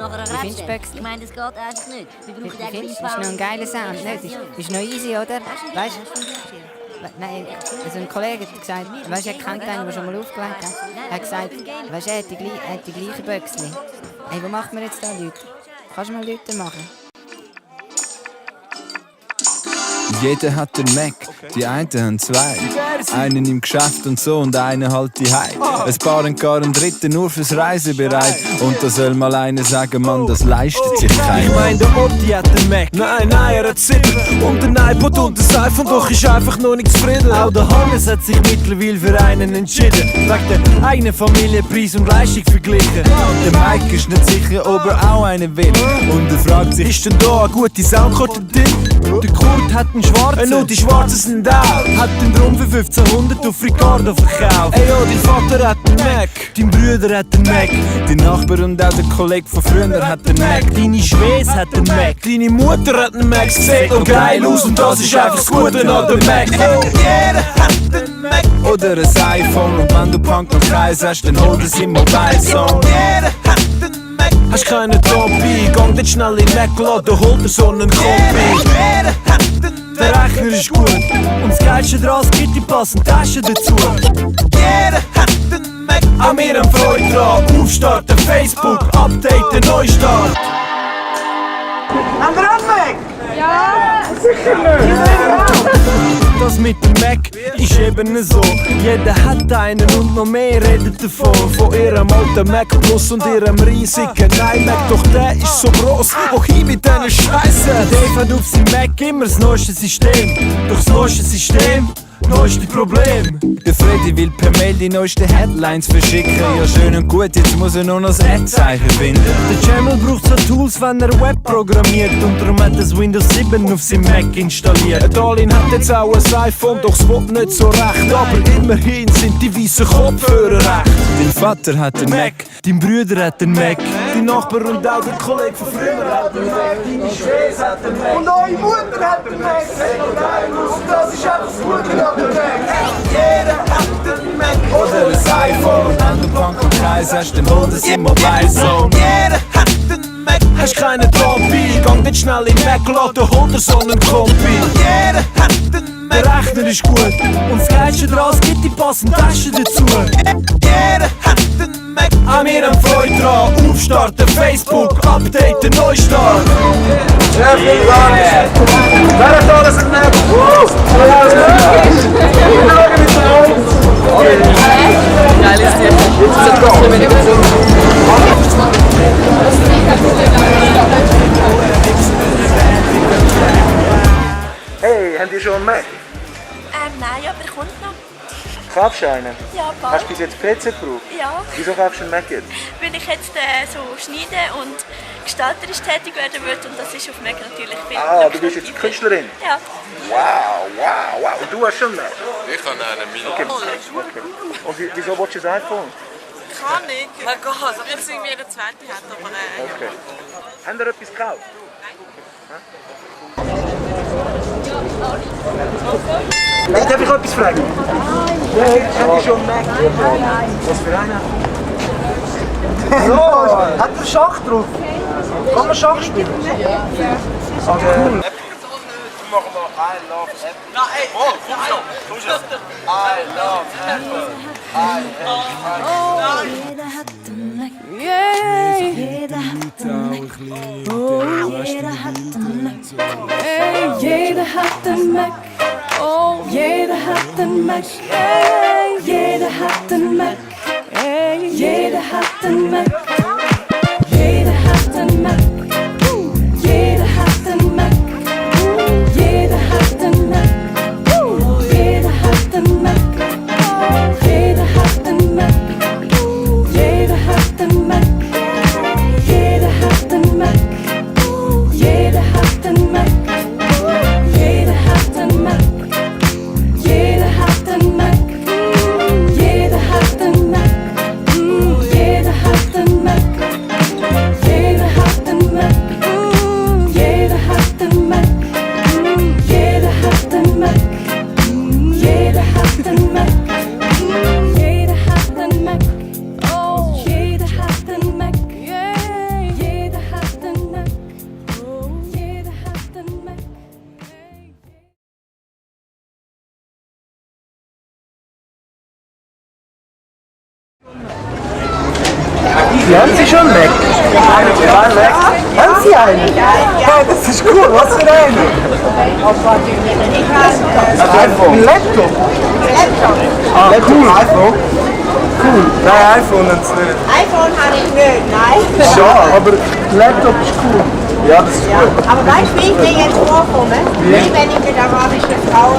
nachher Wie findest du Ich Böxli? meine, das geht einfach nicht. Wir brauchen Wie den findest du? Greenpower. Ist noch ein geiler Sound, nicht? Ist noch easy, oder? Weißt du? Nein, also ein Kollege hat gesagt, weißt du, er kennt einen, der schon mal aufgelegt hat. Er hat gesagt, weißt du, er hat die gleichen Böxli. Hey, wo macht man jetzt da Leute? Kannst du mal Leute machen? Jeder hat den Mac, die einen haben zwei. Einen im Geschäft und so und einen halt die Heim. Es paaren gar einen dritten nur fürs Reisen bereit. Und da soll mal einer sagen, Mann, das leistet sich Ich keiner. mein, der Otti hat den Mac. Nein, er hat 7. Und ein iPod und ein iPhone, doch ist einfach noch nicht zufrieden. Auch der Hannes hat sich mittlerweile für einen entschieden. Wegen der eigenen Familie Preis und Leistung verglichen. Der Mike ist nicht sicher, ob er auch einen will. Und er fragt sich, Ist denn da eine gute Soundkarte drin? Der Kurt hat einen schwarzen. Und die Schwarzen sind auch. Hat den drum für 1500 auf Ricardo verkauft. Ey, oh, dein Vater hat einen Mac. Dein Bruder hat einen Mac. die Nachbar und auch der Kollege von früher hat den Mac. Deine Schwäze hat einen Mac. Deine Mutter hat einen Mac. Sieht noch geil aus und das ist einfach das Gute an dem Mac. Jeder hat einen Mac. Oder ein iPhone und wenn du Punk und Kreis hast, dann hol das im Mobile Song. Jeder hat einen Mac. Hast keinen Trophy, gang nicht schnell in den Mac laden, hol dir so einen Kombi. Jeder hat einen Mac. Der Rechner ist gut und das Geilste dran, es gibt die passenden Taschen dazu. Jeder hat einen Mac. An mir haben Freude dran, aufstarten, Facebook, updaten, Neustart. Haben wir einen Mac? Ja! Sicher nicht! Das mit dem Mac ist eben so. Jeder hat einen und noch mehr redet davon. Von ihrem alten Mac Plus und ihrem riesigen iMac. Doch der ist so gross, auch hier mit diesen Scheiße. Dave hat auf seinem Mac immer das neueste System. Doch das neueste System, neueste Problem. Der Freddy will per Mail die neuesten Headlines verschicken. Ja, schön und gut, jetzt muss er nur noch das Ad-Zeichen finden. Der Jamel braucht so Tools, wenn er Web programmiert. Und darum hat das Windows 7 auf seinem Mac installiert. Der Darlin hat jetzt auch ein iPhone, doch es will nicht so recht. Aber immerhin sind die weißen Kopfhörer recht. Dein Vater hat den Mac. Dein Bruder hat den Mac. Dein Nachbar und auch der Kollege von früher hat den Mac. Deine Schwäze hat den Mac. Und eure Mutter hat den Mac. Sieht noch geil aus und das ist einfach das Gute an dem Mac. Jeder hat den Mac. Oder ein iPhone und wenn du Punk und Kreis hast, dann hol das im Mobile Song. Jeder hat den Mac. Hast keinen Trophy, gang nicht schnell in den Mac laden, hol dir so einen Kombi. Jeder hat den Mac. Der Rechner ist gut und das Geilste dran, es gibt die passenden Taschen dazu. Jeder hat den Mac. An mir haben Freude dran, aufstarten, Facebook, updaten, Neustart. Ja, vielen Dank. Wer hat alles im Mac? Geil ist der. Jetzt ist der Minimum. Hey, habt ihr schon einen Mac? Nein, aber kommt noch. Kaufst du einen? Ja, bald. Hast du bis jetzt PC gebraucht? Ja, Wieso kaufst du einen Mac jetzt? weil ich jetzt so schneiden und gestalterisch tätig werden würde und das ist auf Mac natürlich viel. Ah, du bist jetzt Künstlerin? Ja. Wow. Und du hast schon einen Mac? Ich habe einen Mini. Okay. Und wieso willst du ein iPhone? Kann nicht. Man geht. Also jetzt irgendwie jeder zweite hat, aber Okay. Habt ihr etwas gekauft? Hey, darf ich etwas fragen? Habt ihr schon einen Mac? Was für einen? So, hat er Schach drauf? Kann man Schach spielen? Ja. Also, cool. Wir machen mal I love Apple. Nein, ey! Oh, komm schon! I love Apple. Jeder hat den Mac. Jeder hat den Mac. Oh, jeder hat den Mac. Hey, jeder hat den Mac. Oh, jeder hat den Mac. Hey, jeder hat den Mac. Hey, jeder hat den Mac. Jeder hat den Mac. Jeder hat den Mac. Jeder hat den Mac. Jeder hat den Mac. Jeder hat den Mac. Jeder hat den Mac. Jeder hat den Mac. Jeder hat den Mac. Jeder hat den Mac. Jeder hat den Mac. Jeder hat den Mac. Jeder hat den Mac. schon einen Mac? Kein Mac? Haben Sie einen? Ja, das ist cool. Was für einen? Ein Laptop? Ah, cool. iPhone? Cool. Nein, iPhone hat es nicht. iPhone habe ich nicht, nein. Schade, aber Laptop ist cool. Ja, das ist gut. Aber weißt du, wie ich dir jetzt vorkomme? Wie wenn ich mit der arabischen Frau...